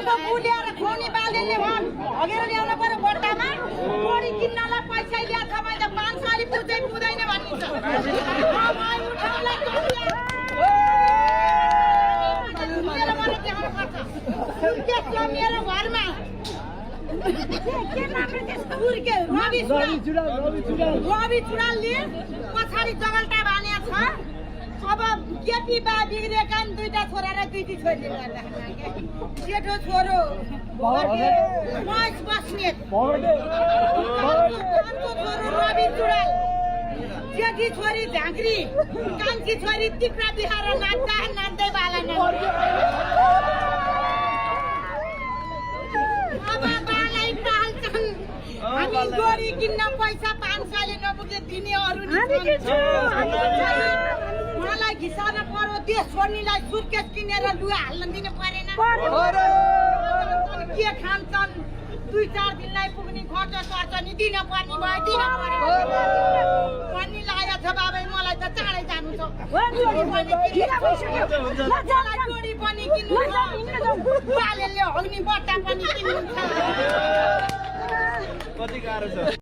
अन्त बुढिएर खोनी बालिने हगेर ल्याउनु पर्यो बट्टामा गोडी किन्नलाई पैसा ल्या तपाईले 500 अलि पुग्दैन भनिन्छ मेरो घरमा रवि चुडालले पछाडि जगल्टा बाने छ अब केपी बा बिग्रेका दुईटा छोरा र दुईटी छोरी जेठो छोरो महेश बस्नेत छोरो रवि चुडाल जेठी छोरी झाँक्री कान्छी छोरी टिक्रा बिहार नाच्दै बाला अब बालाई पाल्छन् हामी गोडी किन्न पैसा 500 ले नपुग्ने दिने अरु मलाई घिसाउन पर्यो देश छोड्नेलाई सुटकेस किनेर लुगा हाल्न दिनु परेन के खान्छन् 2-4 दिनलाई पुग्ने खर्च सर्छ नि दिन पर्ने भयो दिन पर्यो पनि लाग्यो छ बाबै मलाई त चाँडै जानु छ गोडी पनि किन्नु बालेले हग्ने बट्टा पनि किन्नु छ कति गाह्रो छ